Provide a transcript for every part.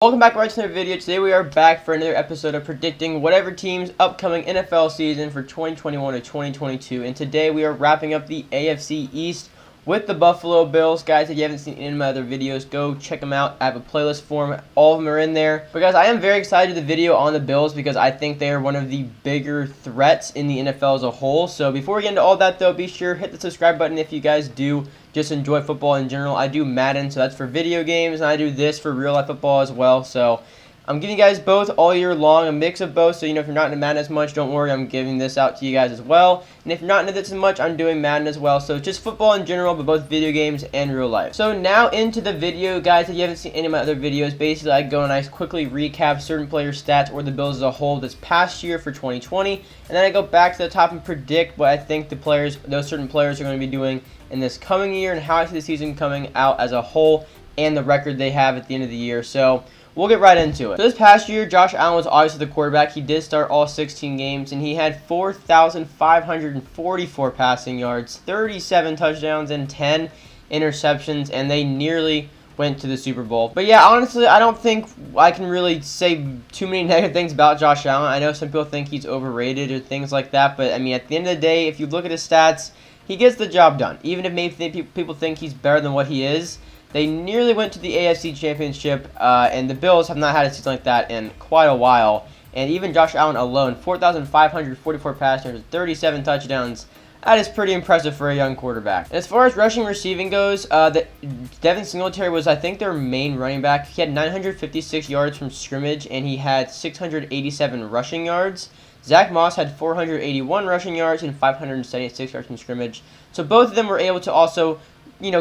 Welcome back to another video. Today we are back for another episode of predicting whatever team's upcoming NFL season for 2021 to 2022. And today we are wrapping up the AFC East with the Buffalo Bills. Guys, if you haven't seen any of my other videos, go check them out. I have a playlist for them. All of them are in there. But guys, I am very excited to the video on the Bills because I think they are one of the bigger threats in the NFL as a whole. So before we get into all that though, be sure hit the subscribe button if you guys do just enjoy football in general. I do Madden, so that's for video games, and I do this for real life football as well. So I'm giving you guys both all year long, a mix of both. So if you're not into Madden as much, don't worry, I'm giving this out to you guys as well. And if you're not into this as much, I'm doing Madden as well. So just football in general, but both video games and real life. So now into the video, guys. If you haven't seen any of my other videos, basically I go and I quickly recap certain player stats or the Bills as a whole this past year for 2020, and then I go back to the top and predict what I think those certain players are going to be doing in this coming year and how I see the season coming out as a whole and the record they have at the end of the year. So we'll get right into it. So this past year, Josh Allen was obviously the quarterback. He did start all 16 games, and he had 4,544 passing yards, 37 touchdowns, and 10 interceptions, and they nearly went to the Super Bowl. But yeah, honestly, I don't think I can really say too many negative things about Josh Allen. I know some people think he's overrated or things like that, but I mean, at the end of the day, if you look at his stats, he gets the job done. Even if maybe people think he's better than what he is, they nearly went to the AFC Championship, and the Bills have not had a season like that in quite a while. And even Josh Allen alone, 4,544 passing, 37 touchdowns. That is pretty impressive for a young quarterback. And as far as rushing receiving goes, Devin Singletary was, I think, their main running back. He had 956 yards from scrimmage, and he had 687 rushing yards. Zach Moss had 481 rushing yards and 576 yards from scrimmage. So both of them were able to also,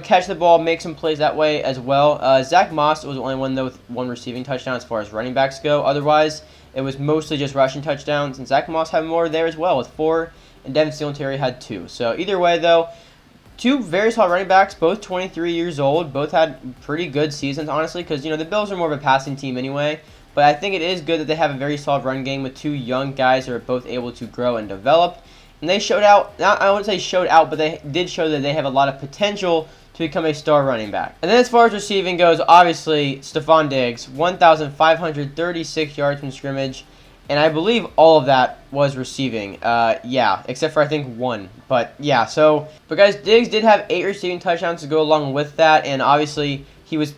catch the ball, make some plays that way as well. Zach Moss was the only one, though, with one receiving touchdown as far as running backs go. Otherwise, it was mostly just rushing touchdowns, and Zach Moss had more there as well with 4, and Devin Singletary had 2. So either way, though, two very solid running backs, both 23 years old, both had pretty good seasons, honestly, because, the Bills are more of a passing team anyway. But I think it is good that they have a very solid run game with two young guys who are both able to grow and develop. And they showed out, I wouldn't say showed out, but they did show that they have a lot of potential to become a star running back. And then as far as receiving goes, obviously, Stephon Diggs, 1,536 yards from scrimmage. And I believe all of that was receiving. Yeah, except for I think 1. But yeah, but guys, Diggs did have 8 receiving touchdowns to go along with that. And obviously, he was,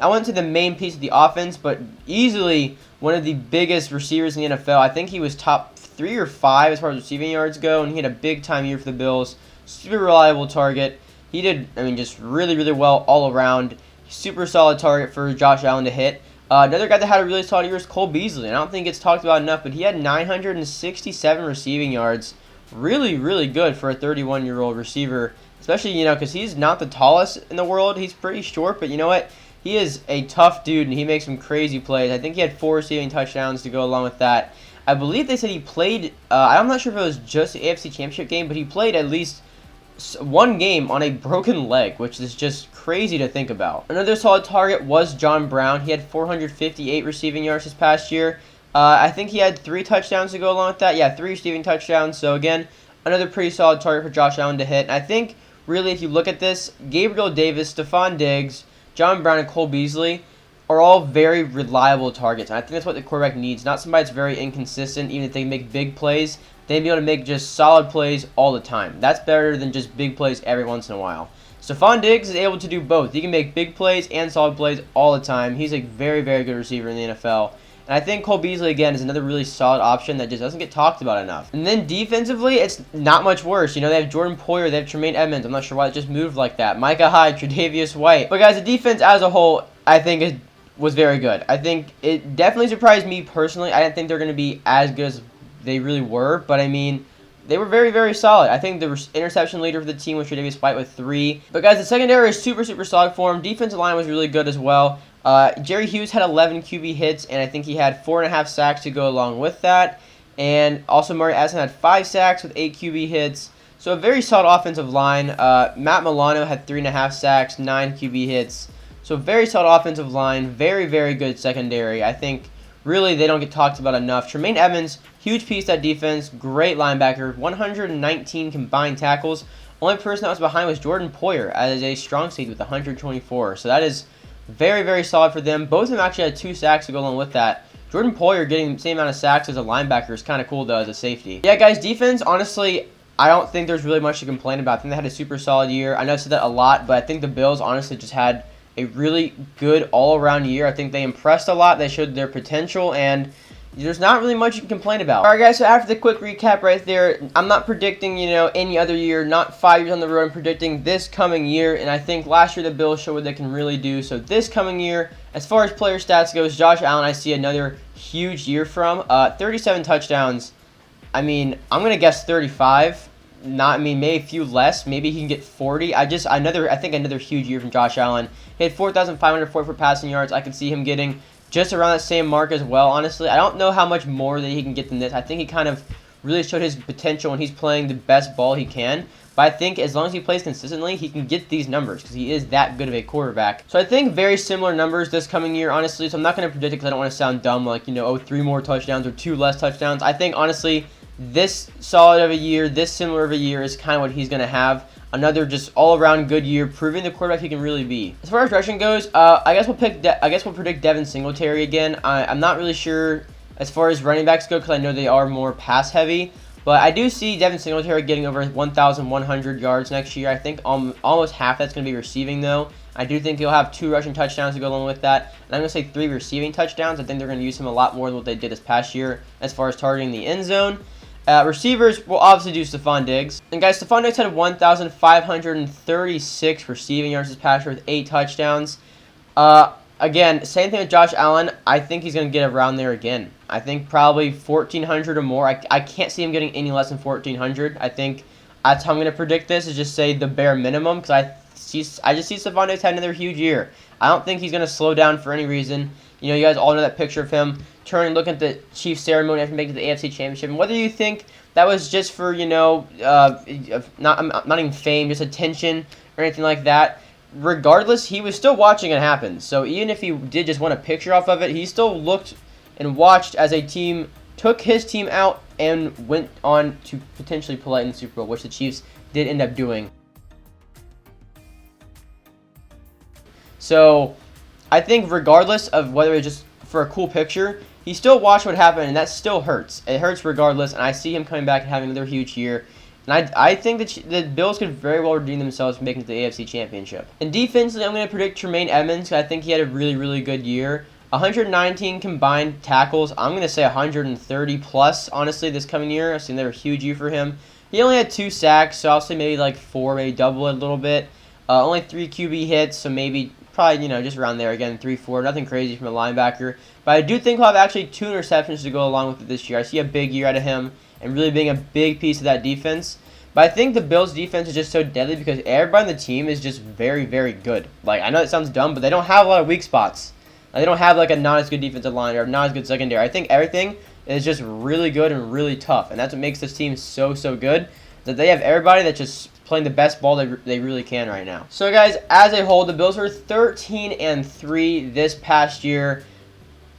I wouldn't say the main piece of the offense, but easily one of the biggest receivers in the NFL. I think he was top 3 or 5 as far as receiving yards go, and he had a big-time year for the Bills. Super reliable target. He did, just really, really well all around. Super solid target for Josh Allen to hit. Another guy that had a really solid year is Cole Beasley. And I don't think it's talked about enough, but he had 967 receiving yards. Really, really good for a 31-year-old receiver. Especially, because he's not the tallest in the world. He's pretty short, but you know what? He is a tough dude, and he makes some crazy plays. I think he had 4 receiving touchdowns to go along with that. I believe they said he played, I'm not sure if it was just the AFC Championship game, but he played at least one game on a broken leg, which is just crazy to think about. Another solid target was John Brown. He had 458 receiving yards this past year. I think he had 3 touchdowns to go along with that. Yeah, 3 receiving touchdowns. So again, another pretty solid target for Josh Allen to hit. And I think, really, if you look at this, Gabriel Davis, Stephon Diggs, John Brown, and Cole Beasley are all very reliable targets. And I think that's what the quarterback needs. Not somebody that's very inconsistent, even if they make big plays. They'd be able to make just solid plays all the time. That's better than just big plays every once in a while. Stephon Diggs is able to do both. He can make big plays and solid plays all the time. He's a very, very good receiver in the NFL. And I think Cole Beasley, again, is another really solid option that just doesn't get talked about enough. And then defensively, it's not much worse. They have Jordan Poyer, they have Tremaine Edmonds. I'm not sure why it just moved like that. Micah Hyde, Tre'Davious White. But guys, the defense as a whole, I think, was very good. I think it definitely surprised me personally. I didn't think they're going to be as good as they really were, but they were very, very solid. I think the interception leader for the team was Tre'Davious White with 3. But guys, the secondary is super, super solid for him. Defensive line was really good as well. Jerry Hughes had 11 QB hits, and I think he had 4.5 sacks to go along with that. And also Murray Addison had 5 sacks with 8 QB hits. So a very solid offensive line. Matt Milano had 3.5 sacks, 9 QB hits. So very solid offensive line. Very, very good secondary. I think really they don't get talked about enough. Tremaine Edmonds, huge piece of that defense. Great linebacker. 119 combined tackles. Only person that was behind was Jordan Poyer as a strong safety with 124. So that is Very, very solid for them. Both of them actually had 2 sacks to go along with that. Jordan Poyer getting the same amount of sacks as a linebacker is kind of cool, though, as a safety. Yeah, guys, defense, honestly, I don't think there's really much to complain about. I think they had a super solid year. I know I said that a lot, but I think the Bills, honestly, just had a really good all-around year. I think they impressed a lot. They showed their potential, and there's not really much you can complain about. All right, guys, so after the quick recap right there, I'm not predicting, any other year, not 5 years on the road. I'm predicting this coming year, and I think last year the Bills showed what they can really do. So this coming year, as far as player stats goes, Josh Allen, I see another huge year from. 37 touchdowns. I mean, I'm going to guess 35. Maybe a few less. Maybe he can get 40. I think another huge year from Josh Allen. He had 4,544 passing yards. I could see him getting just around that same mark as well, honestly. I don't know how much more that he can get than this. I think he kind of really showed his potential when he's playing the best ball he can. But I think as long as he plays consistently, he can get these numbers because he is that good of a quarterback. So I think very similar numbers this coming year, honestly. So I'm not going to predict it because I don't want to sound dumb like, 3 more touchdowns or 2 less touchdowns. I think, honestly, this solid of a year, this similar of a year is kind of what he's going to have. Another just all-around good year, proving the quarterback he can really be. As far as rushing goes, I guess we'll predict Devin Singletary again. I'm not really sure as far as running backs go because I know they are more pass-heavy. But I do see Devin Singletary getting over 1,100 yards next year. I think almost half that's going to be receiving, though. I do think he'll have 2 rushing touchdowns to go along with that. And I'm going to say 3 receiving touchdowns. I think they're going to use him a lot more than what they did this past year as far as targeting the end zone. Receivers will obviously do Stephon Diggs. And guys, Stephon Diggs had 1,536 receiving yards this past year with 8 touchdowns. Again, same thing with Josh Allen. I think he's going to get around there again. I think probably 1,400 or more. I can't see him getting any less than 1,400. I think that's how I'm going to predict this, is just say the bare minimum, because I just see Stephon Diggs had another huge year. I don't think he's going to slow down for any reason. You guys all know that picture of him looking at the Chiefs ceremony after making the AFC Championship. And whether you think that was just for, not even fame, just attention or anything like that, regardless, he was still watching it happen. So even if he did just want a picture off of it, he still looked and watched as a team took his team out and went on to potentially play in the Super Bowl, which the Chiefs did end up doing. So I think regardless of whether it's just for a cool picture, he still watched what happened, and that still hurts. It hurts regardless, and I see him coming back and having another huge year. And I think that the Bills could very well redeem themselves from making it to the AFC Championship. And defensively, I'm going to predict Tremaine Edmonds, because I think he had a really, really good year. 119 combined tackles. I'm going to say 130 plus, honestly, this coming year. I've seen they're a huge year for him. He only had 2 sacks, so I'll say maybe like 4, maybe double it a little bit. Only 3 QB hits, so probably, just around there again, 3-4, nothing crazy from a linebacker. But I do think he'll have actually 2 interceptions to go along with it this year. I see a big year out of him and really being a big piece of that defense. But I think the Bills' defense is just so deadly because everybody on the team is just very, very good. Like, I know it sounds dumb, but they don't have a lot of weak spots. They don't have like a not as good defensive line or not as good secondary. I think everything is just really good and really tough, and that's what makes this team so, so good. That they have everybody that's just playing the best ball they really can right now. So guys, as a whole, the Bills were 13-3 this past year.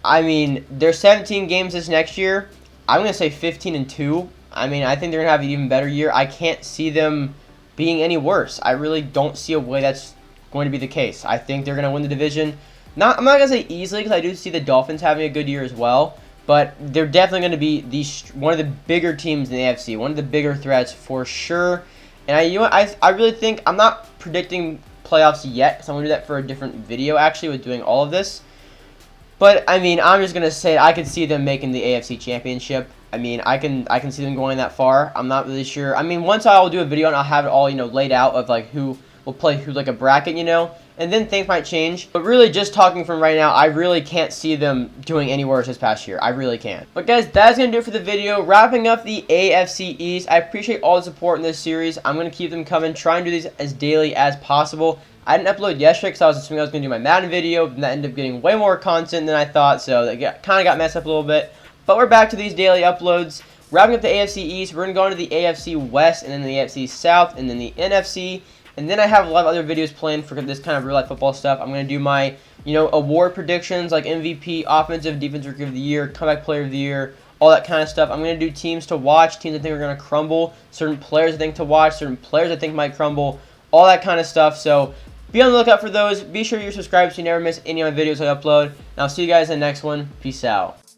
I mean, there's 17 games this next year. I'm going to say 15-2. I mean, I think they're going to have an even better year. I can't see them being any worse. I really don't see a way that's going to be the case. I think they're going to win the division. I'm not going to say easily, because I do see the Dolphins having a good year as well. But they're definitely going to be one of the bigger teams in the AFC, one of the bigger threats for sure. And I really think, I'm not predicting playoffs yet, because I'm going to do that for a different video actually with doing all of this. But I mean, I'm just going to say I could see them making the AFC Championship. I mean, I can see them going that far. I'm not really sure. I mean, once I'll do a video and I'll have it all, laid out of like who will play who, like a bracket, and then things might change. But really, just talking from right now, I really can't see them doing any worse this past year. I really can't. But guys, that's going to do it for the video. Wrapping up the AFC East. I appreciate all the support in this series. I'm going to keep them coming. Try and do these as daily as possible. I didn't upload yesterday because I was assuming I was going to do my Madden video, and that ended up getting way more content than I thought, so that kind of got messed up a little bit. But we're back to these daily uploads. Wrapping up the AFC East, we're going to go into the AFC West, and then the AFC South, and then the NFC. And then I have a lot of other videos planned for this kind of real-life football stuff. I'm going to do my, award predictions like MVP, Offensive, Defensive Rookie of the Year, Comeback Player of the Year, all that kind of stuff. I'm going to do teams to watch, teams I think are going to crumble, certain players I think to watch, certain players I think might crumble, all that kind of stuff. So be on the lookout for those. Be sure you're subscribed so you never miss any of my videos I upload. And I'll see you guys in the next one. Peace out.